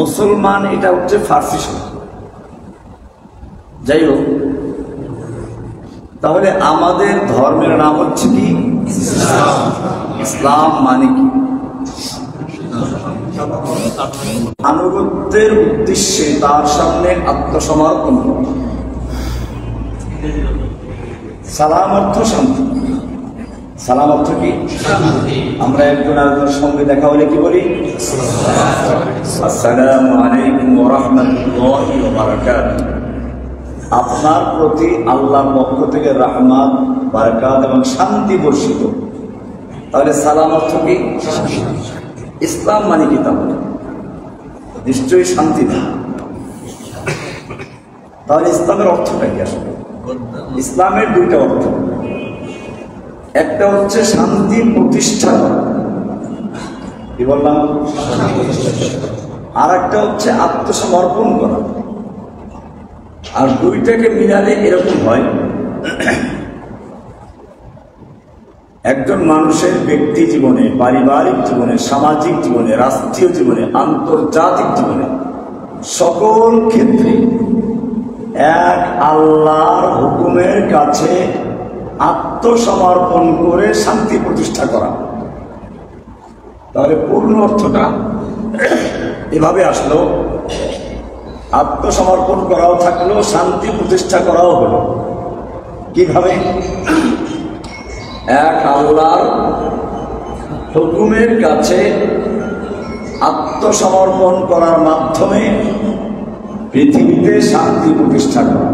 মুসলমান এটা হচ্ছে ফার্সি শব্দ। যাই হোক, তাহলে আমাদের ধর্মের নাম হচ্ছে কি? ইসলাম মানে কি? আনুগত্যের উদ্দেশ্যে তার সামনে আত্মসমর্পণ। সালাম অর্থ শান্তি। সালাম অর্থ কি? আমরা একজন আরেকজনের সঙ্গে দেখা হলে কি বলি? আসসালামু আলাইকুম ওয়া রাহমাতুল্লাহি ওয়া বারাকাতুহু। আপনার প্রতি আল্লাহর পক্ষ থেকে রাহমাত, বারাকাত এবং শান্তি বর্ষিত। তাহলে সালাম অর্থ কি? ইসলাম মানে কি? তাহলে নিশ্চয়ই শান্তি না। তাহলে ইসলামের অর্থটা কি আসলে? ইসলামের দুইটা অর্থ, একটা হচ্ছে শান্তি প্রতিষ্ঠা করা, কি বললাম? আর একটা হচ্ছে আত্মসমর্পণ করা। আর দুইটাকে মিলালে এরকম হয়, একজন মানুষের ব্যক্তি জীবনে, পারিবারিক জীবনে, সামাজিক জীবনে, রাষ্ট্রীয় জীবনে, আন্তর্জাতিক জীবনে সকল ক্ষেত্রে এক আল্লাহর হুকুমের কাছে আত্মসমর্পণ করে শান্তি প্রতিষ্ঠা করা। তাহলে পূর্ণ অর্থটা এভাবে আসলো, আত্মসমর্পণ করাও থাকলো, শান্তি প্রতিষ্ঠা করাও হলো। কিভাবে? এক আল্লাহর হুকুমের কাছে আত্মসমর্পণ করার মাধ্যমে পৃথিবীতে শান্তি প্রতিষ্ঠা করা,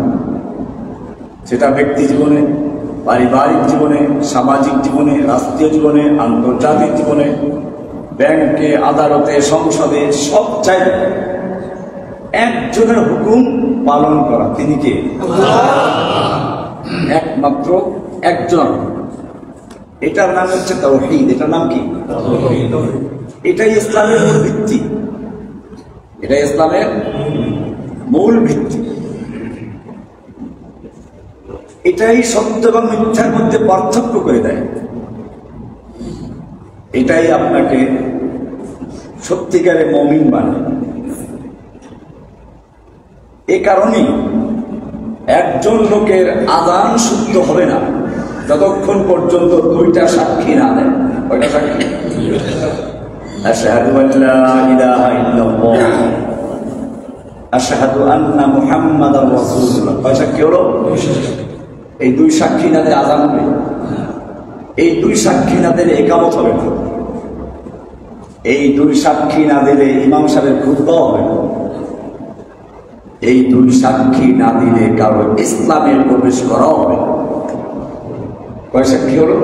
সেটা ব্যক্তি জীবনে, পারিবারিক জীবনে, সামাজিক জীবনে, রাষ্ট্রীয় জীবনে, আন্তর্জাতিক জীবনে, ব্যাংকে, আদালতে, সংসদে, সব জায়গায় একজনের হুকুম পালন করা। তিনি কে? একমাত্র একজন। এটার নাম হচ্ছে তাওহীদ। এটার নাম কি? এটাই ইসলামের মূল ভিত্তি। এটাই ইসলামের মূল ভিত্তি। এটাই সত্য এবং মিথ্যার মধ্যে পার্থক্য করে দেয়। এটাই আপনাকে সত্যিকারের মুমিন বানায়। এ কারণেই একজন লোকের আযান শুদ্ধ হবে না যতক্ষণ পর্যন্ত দুইটা সাক্ষী না দেয়। কয়টা সাক্ষী? আশহাদু আল্লা ইলাহা ইল্লাল্লাহ, আশহাদু আন্না মুহাম্মাদার রাসূলুল্লাহ। কয় সাক্ষী হলো? এই দুই সাক্ষী না দিলে আযান হবে। এই দুই সাক্ষী না দিলে ইকামত হবে না। এই দুই সাক্ষী না দিলে ইমাম সাহেবের খুতবা হবে না। এই দুই সাক্ষী না দিলে কারো ইসলামে প্রবেশ করাও হবে না। কয় সাক্ষী হলো?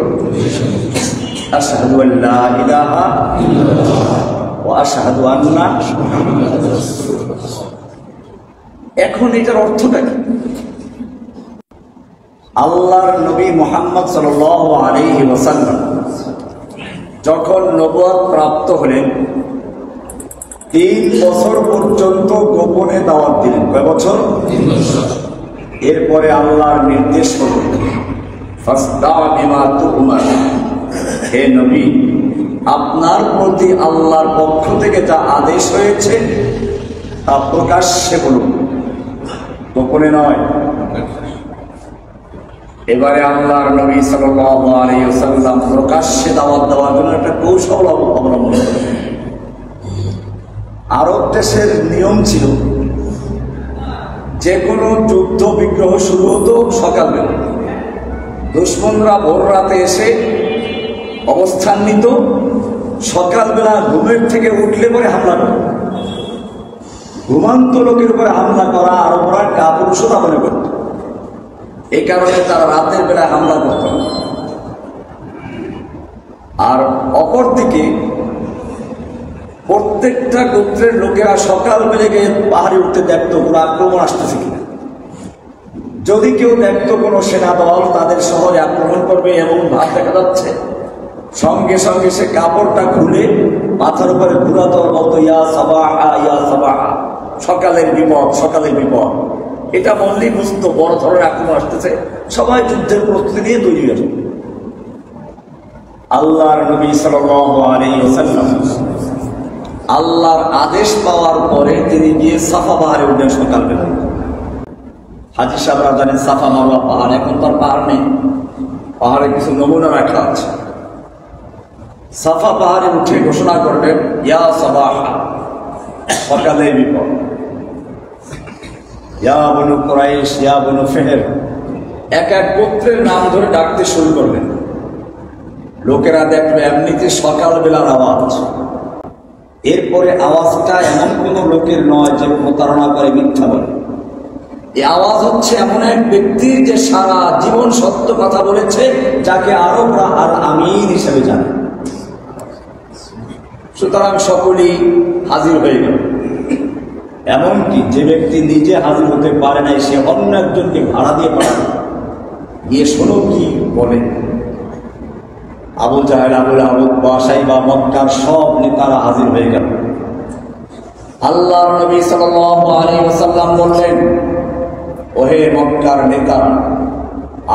আশহাদু আল্লা ইলাহা ইল্লাল্লাহ ওয়া আশহাদু আন্না মুহাম্মাদার রাসূলুল্লাহ। এখন এটার অর্থটা কি? আল্লাহর নবী মুহাম্মদ সাল্লাল্লাহু আলাইহি ওয়াসাল্লাম যখন নবুয়ত প্রাপ্ত হলেন 3 বছর পর্যন্ত গোপনে দাওয়াত দিলেন। কয় বছর? 3 বছর। এরপরে আল্লাহর নির্দেশ হলো, ফাসদা বিমা তু'মার, হে নবী, আপনার প্রতি আল্লাহর পক্ষ থেকে যা আদেশ হয়েছে তা প্রকাশ্যে বলুন, গোপনে নয়। এবারে আল্লাহর নবী সাল্লাল্লাহু আলাইহি ওয়াসাল্লাম প্রকাশ্যে দাওয়াত দেওয়ার জন্য একটা কৌশল অবলম্বন করেন। আরব দেশের নিয়ম ছিল, যে কোনো যুদ্ধ বিগ্রহ শুরু হতো সকালবেলা। দুশমনরা ভোর রাতে এসে অবস্থান নিত, সকালবেলা ঘুমের থেকে উঠলে পরে হামলা করত। ঘুমান্ত লোকের উপরে হামলা করা আরবরা কাপুরুষতা মনে করত। এই কারণে তারা রাতের বেলায় হামলা করত না। আর অপরদিকে প্রত্যেকটা গোত্রের লোকেরা সকাল বেলা গিয়ে পাহাড়ে উঠতে দেখতো কোনো আক্রমণ আসতেছে কিনা। যদি কেউ দেখতো কোনো সেনা দল তাদের শহরে আক্রমণ করবে এমন ভাব দেখা যাচ্ছে, সঙ্গে সঙ্গে সে কাপড়টা খুলে মাথার উপরে ঘুরাতো, বলতো ইয়া সাবাহা ইয়া সাবাহা, সকালের বিপদ, সকালের বিপদ। এটা বললেই বুঝতো বড় ধরনের আক্রমণ আসতেছে, সবাই যুদ্ধের প্রস্তুতি নিয়ে তৈরি হয়ে যেত। আল্লাহর নবী সাল্লাল্লাহু আলাইহি ওয়াসাল্লাম আল্লাহর আদেশ পাওয়ার পরে তিনি গিয়ে সাফা পাহাড়ে উঠলেন সকালবেলা। হাজী সাহেবরা জানেন সাফা মারওয়া পাহাড়, এখন তার পাহাড় নেই, পাহাড়ে কিছু নমুনা রাখা আছে। সাফা পাহাড়ে উঠে ঘোষণা করলেন, ইয়া সাবাহা, সকালে বিপদ, ইয়া বনু কুরাইশ, ইয়া বনু ফেহের, এক এক গোত্রের নাম ধরে ডাকতে শুরু করলেন। লোকেরা দেখলো এমনিতে সকালবেলার আওয়াজ। এরপরে আওয়াজটা এমন কোন লোকের নয় যে প্রতারণা করে, মিথ্যা বলে। এই আওয়াজ হচ্ছে এমন এক ব্যক্তি যে সারা জীবন সত্য কথা বলেছে, যাকে আরবরা আল আমিন হিসেবে জানে। সুতরাং সকলেই হাজির হয়ে গেল। এমনকি যে ব্যক্তি নিজে হাজির হতে পারে নাই, সে অন্য একজনকে ভাড়া দিয়ে পাঠায়, গিয়ে শোনো কি বলে। আবু জাহেল, আবুল আবুদ, সাইবা, মক্কার সব নেতারা হাজির হয়ে গেল। আল্লাহর নবী সাল্লাল্লাহু আলাইহি ওয়াসাল্লাম বললেন, ওহে মক্কার নেতারা,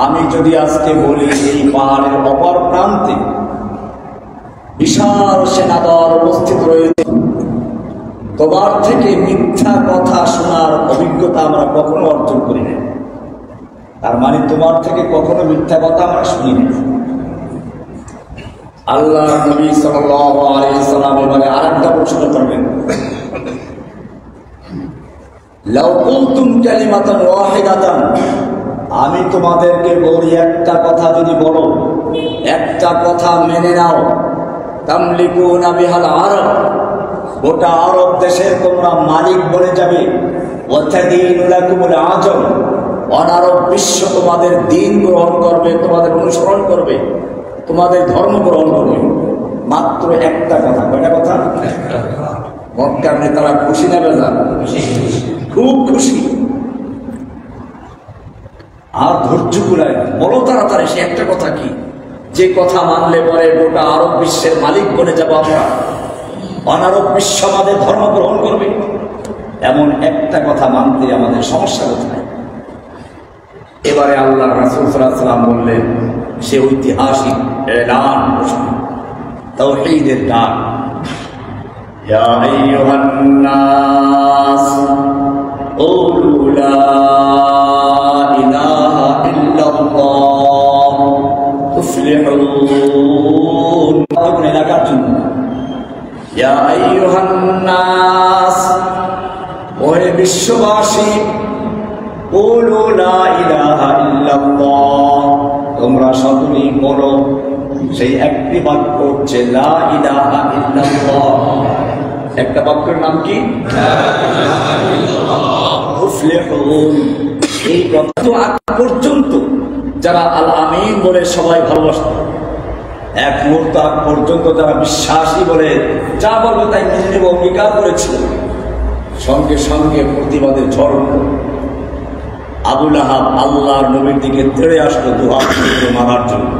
আমি যদি আজকে বলি এই পাহাড়ের অপর প্রান্তে বিশাল সেনাদল উপস্থিত রয়েছে, তোমার থেকে মিথ্যা কথা শোনার অভিজ্ঞতা আমরা কখনো অর্জন করি না। তার মানে তোমার থেকে কখনো মিথ্যা কথা আমরা শুনি না। আল্লাহ নবী সাল্লাল্লাহু আলাইহি ওয়াসাল্লাম এবারে আরেকটা প্রশ্ন করলেন, লাউ কুনতুম কালিমাতান ওয়াহিদাতান, আমি তোমাদেরকে বলি একটা কথা যদি বলো, একটা কথা মেনে নাও, তামলিকুনা বিহাল আরব, গোটা আরব দেশের তোমরা মালিক বনে যাবে, ওয়াতাদিনু লাকুমুল আজম, অনারব বিশ্ব তোমাদের দিন গ্রহণ করবে, তোমাদের অনুসরণ করবে, তোমাদের ধর্ম গ্রহণ করবে। মাত্র একটা কথা। কয়টা কথা? মক্কার নেতারা খুশি না বেজার? খুব খুশি। আর ধৈর্য কুলায় না, বলো তাড়াতাড়ি সে একটা কথা কি, যে কথা মানলে পরে গোটা আরব বিশ্বের মালিক বনে যাবো আমরা, অনারব বিশ্ব আমাদের ধর্ম গ্রহণ করবে। এমন একটা কথা মানতে আমাদের সমস্যা কোথায়? এবারে আল্লাহ রাসূল সাল্লাল্লাহু আলাইহি ওয়াসাল্লাম বললেন, সে ঐতিহাসিক এলান, তাওহীদের ডাক, ইয়া আইয়ুহান নাস কুলু লা ইলাহা ইল্লাল্লাহ তুফলিহুন। কোন এলাকার জন্য? ইয়া আইয়ুহান নাস, ওহে বিশ্ববাসী, কুলু লা ইলাহা ইল্লাল্লাহ, তোমরা সকলেই বলো সেই একটি বাক্য হচ্ছে লা ইলাহা ইল্লাল্লাহ। একটা বাক্যের নাম কি? তুফলিহুন। এই কথা আজ পর্যন্ত যারা আল আমিন বলে সবাই ভালোবাসত, এক মুহূর্ত আগ পর্যন্ত যারা বিশ্বাসী বলে যা বলবে তাই মেনে নেব অঙ্গীকার করেছিল, সঙ্গে সঙ্গে প্রতিবাদের ঝড় উঠল। আবু লাহাব আল্লাহর নবীর দিকে তেড়ে আসলো দুহাত মারার জন্য।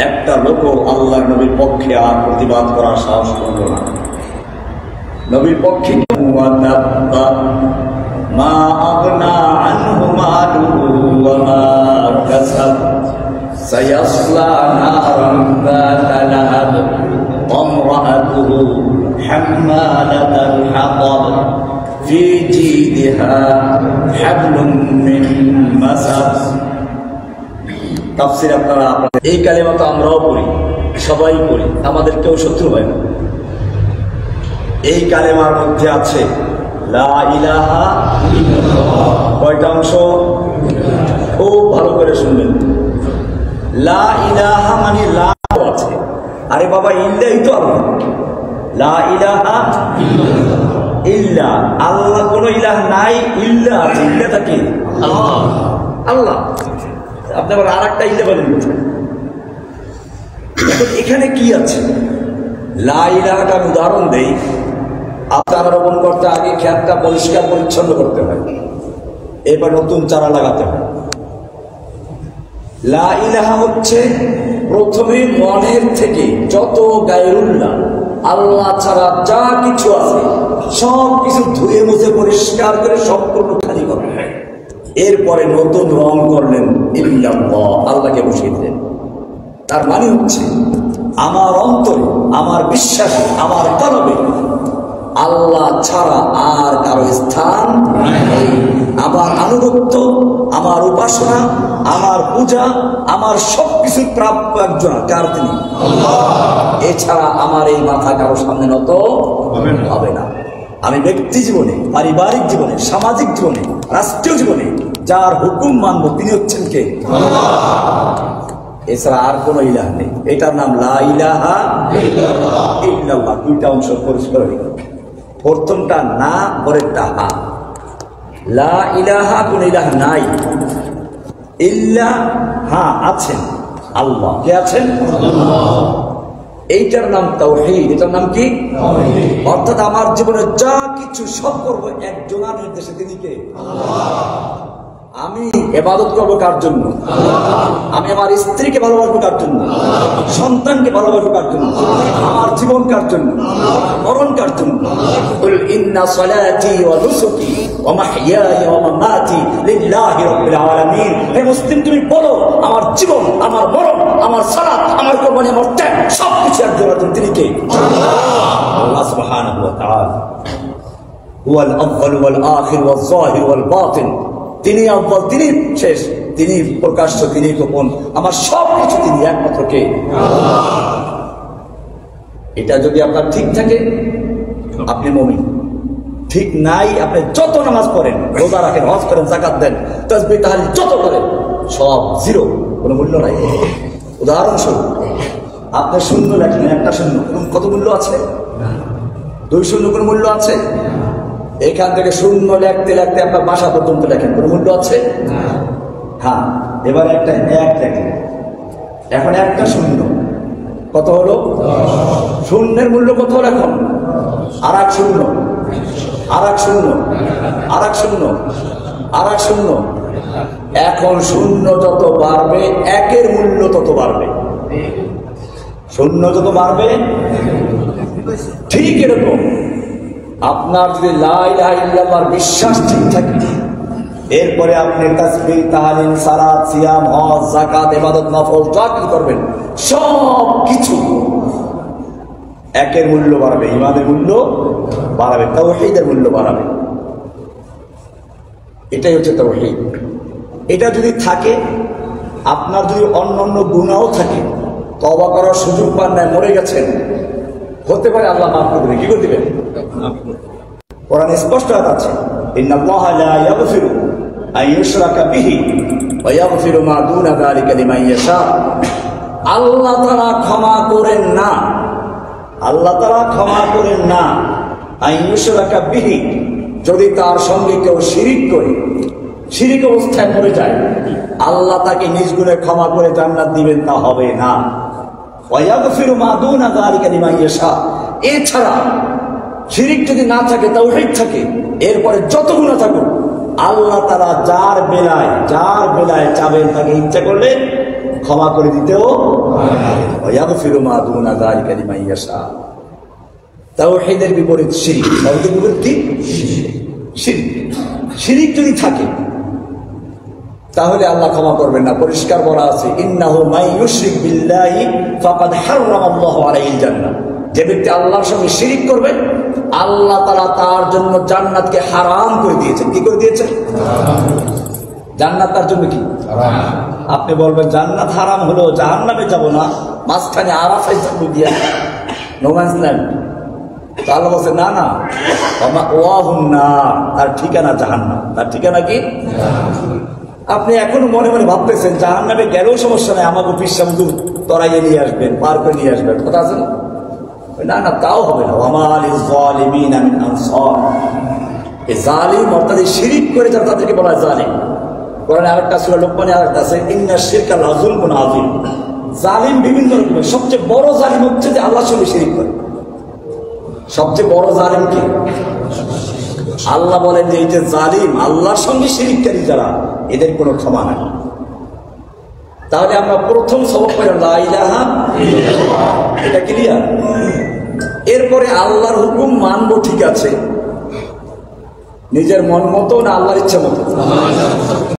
একটা লোকও আল্লাহর নবীর পক্ষে আর প্রতিবাদ করার সাহস করল না। নবীর পক্ষে মা আগনা আনহু মালুহু ওয়া মা কাসাব সায়াসলা নারান যাতা লাহাব ওয়া ইমরাআতুহু হাম্মালাতাল হাতাব ফি জিদিহা হাবলুম মিন মাসাদ। তাফসীর আপনারা এই কালেমা তো আমরাও পড়ি, সবাই পড়ি, আমাদের কেউ শত্রু হয় না। এই কালেমার মধ্যে আছে লা ইলাহা ইল্লাল্লাহ। কয়টা অংশ? খুব ভালো করে শুনবেন। লা ইলাহা মানে লা আছে, আরে বাবা ইল্লাহি তো আল্লাহ। লা ইলাহা ইল্লা, আল্লাহ কোনো ইলাহ নাই, ইল্লা আছে। ইল্লাটা কি? আল্লাহ। আল্লাহ। আপনি আবার আর একটা ইল্লা বলেন। এখানে কি আছে? লা ইলাহাটা আমি উদাহরণ দেই। আপনার রোপণ করতে আগে ক্ষেতটা পরিষ্কার পরিচ্ছন্ন করতে হয়, এবার নতুন চারা লাগাতে হয়। লা ইলাহা হচ্ছে প্রথমে মনের থেকে যত গায়রুল্লাহ, আল্লাহ ছাড়া যা কিছু আছে সব কিছু ধুয়ে মুছে পরিষ্কার করে সম্পূর্ণ খালি করতে হয়। এরপরে নতুন রং করলেন ইল্লাল্লাহ, আল্লাহকে বসিয়ে দিলেন। তার মানে হচ্ছে আমার অন্তরে, আমার বিশ্বাসে, আমার কলবে আল্লাহ ছাড়া আর কারো স্থান নেই। আমার আনুগত্য, আমার উপাসনা, আমার পূজা, আমার সবকিছুর প্রাপ্য একজন, কার? তিনি আল্লাহ। এছাড়া আমার এই মাথা কারো সামনে নত হবে না। আমি ব্যক্তি জীবনে, পারিবারিক জীবনে, সামাজিক জীবনে, রাষ্ট্রীয় জীবনে যার হুকুম মানব তিনি হচ্ছেন কে? আল্লাহ। এছাড়া আর কোন ইলাহ নেই। এটার নাম লা ইলাহা ইল্লাল্লাহ। দুইটা অংশ পরিষ্কার হয়ে গেল। প্রথমটা না, পরেরটা হা। লা ইলাহা, কোন ইলাহ নাই। ইল্লাহ, হ্যাঁ আছেন আল্লাহ। কে আছেন? আল্লাহ। এইটার নাম তাওহীদ। এটার নাম কি? অর্থাৎ আমার জীবনে যা কিছু সব করবো একজনের নির্দেশে, তিনি কে? আল্লাহ। আমি ইবাদত করবো কার জন্য? আমি আমার স্ত্রীকে ভালোবাসবো কার জন্য? সন্তানকে ভালোবাসবো কার জন্য? আমার জীবন কার জন্য? মরণ কার জন্য? কুল ইন্না সালাতি ওয়া নুসুকি ওয়া মাহইয়ায়া ওয়া মামাতি লিল্লাহি রাব্বিল আলামিন। হে মুসলিম, তুমি বলো আমার জীবন, আমার মরণ, আমার সালাত, আমার কুরবানি, আমার ত্যাগ সবকিছু একজনের জন্য। তিনি কে? আল্লাহ সুবহানাহু ওয়া তাআলা। হুয়াল আউয়াল ওয়াল আখির ওয়াল যাহির ওয়াল বাতিন। তিনি আউয়াল, তিনি শেষ, তিনি প্রকাশ্য, তিনি গোপন, আমার সবকিছু তিনি, একমাত্র কে? আল্লাহ। এটা যদি আপনার ঠিক থাকে আপনি মুমিন। ঠিক নাই, আপনি যত নামাজ পড়েন, রোজা রাখেন, হজ করেন, যাকাত দেন, তাসবিহ তাহলিল যত করেন, সব জিরো, কোনো মূল্য নাই। উদাহরণস্বরূপ আপনি শূন্য লেখলেন, একটা শূন্য, কত মূল্য আছে? 2 শূন্য কোনো মূল্য আছে? এখান থেকে শূন্য লিখতে লিখতে আপনার বাসা পর্যন্ত লেখেন, কোনো মূল্য আছে? হ্যাঁ। এবার একটা 1 লেখেন, এখন একটা শূন্য, কত হলো? শূন্যের মূল্য কত হলো এখন? আর এক শূন্য, আর এক শূন্য, আর এক শূন্য, আর এক শূন্য। এখন শূন্য যত বাড়বে একের মূল্য তত বাড়বে। শূন্য যত বাড়বে, ঠিক এরকম আপনার যদি লা ইলাহা ইল্লাল্লাহর বিশ্বাস ঠিক থাকে, এরপরে আপনি তাসবিহ তাহলিল সালাত সিয়াম হজ যাকাত ইবাদত নফল যা কিছু করবেন সব কিছু একের মূল্য বাড়বে, ঈমানের মূল্য বাড়াবে, তাওহীদের মূল্য বাড়াবে। এটাই হচ্ছে তাওহীদ। এটা যদি থাকে, আপনার যদি অন্যান্য গুনাহও থাকে, তওবা করার সুযোগ পান না, মরে গেছেন, হতে পারে আল্লাহ মাফ করে দেবেন। কি করে দিবেন? কোরআনে স্পষ্ট আছে, ইন্নাল্লাহা লা ইয়াগফিরু আন ইউশরাকা বিহি ওয়া ইয়াগফিরু মা দুনা যালিকা লিমান ইয়াশা। আল্লাহ তাআলা ক্ষমা করেন না, আল্লাহ তাআলা ক্ষমা করেন না আন ইউশরাকা বিহি, যদি তার সঙ্গে কেউ শিরিক করে, শিরিক অবস্থায় পড়ে যায়, আল্লাহ তাকে নিজ গুণে ক্ষমা করে জান্নাত দিবেন, তা হবে না। ওয়া ইয়াগফিরু মা দুনা যালিকা লিমান ইয়াশা। এছাড়া শিরিক যদি না থাকে, তাওহীদ থাকে, এরপরে যত গুনাহ থাকুক আল্লাহ তাআলা যার বেলায় চাবেন, তাকে ইচ্ছা করলে ক্ষমা করে দিতেও ওয়া ইয়াগফিরু মা দুনা যালিকা লিমান ইয়াশা। তাওহীদের বিপরীত শিরিক। তাওহীদের বিপরীত কি? শিরিক। শিরিক যদি থাকে তাহলে আল্লাহ ক্ষমা করবেন না। পরিষ্কার বলা আছে, ইন্নাহু মান ইউশরিক বিল্লাহি ফাকাদ হারামাল্লাহু আলাইহিল জান্নাহ। যে ব্যক্তি আল্লাহর সঙ্গে শিরিক করবে, আল্লাহ তাআলা তার জন্য জান্নাতকে হারাম করে দিয়েছেন। কি করে দিয়েছেন? জান্নাত তার জন্য কি হারাম। আপনি বলবেন জান্নাত হারাম হলো, জাহান্নামে যাব না, মাঝখানে আরাফায় যাব দিয়া, নো ম্যানস ল্যান্ড। আল্লাহ বলছে না না, ওয়াহুন নার, তার ঠিকানা জাহান্নাম। তার ঠিকানা কি? আপনি এখনো মনে মনে ভাবতেছেন জাহান্নামে গেলেও সমস্যা নেই, আমাকে পিসামদু তরাইয়ে নিয়ে আসবেন, পার করে নিয়ে আসবেন, কথা আছে না? না না, তাও হবে না। ওয়ামা লিয-যালিমিনা মিন আনসার। এই জালিম অর্থাৎ শিরিক করে যারা, তাদেরকে বলা হয় জালিম। কোরআনে আরেকটা সূরা লোকমানে আরেকটা আছে, ইন্নাশ শিরকা লাযুলমুন আযীম। জালিম বিভিন্ন রকমের, সবচেয়ে বড় জালিম হচ্ছে যে আল্লাহর সঙ্গে শিরিক করে। সবচেয়ে বড় জালিম কি? আল্লাহ বলেন যে এই যে জালিম, আল্লাহর সঙ্গে শিরিককারী যারা, এদের কোনো ক্ষমা নাই। তাহলে আমরা প্রথম সবক পেলাম লা ইলাহা ইল্লাল্লাহ, এটা ক্লিয়ার। এরপরে আল্লাহর হুকুম মানবো, ঠিক আছে, নিজের মন মতো না আল্লাহর ইচ্ছা মতো?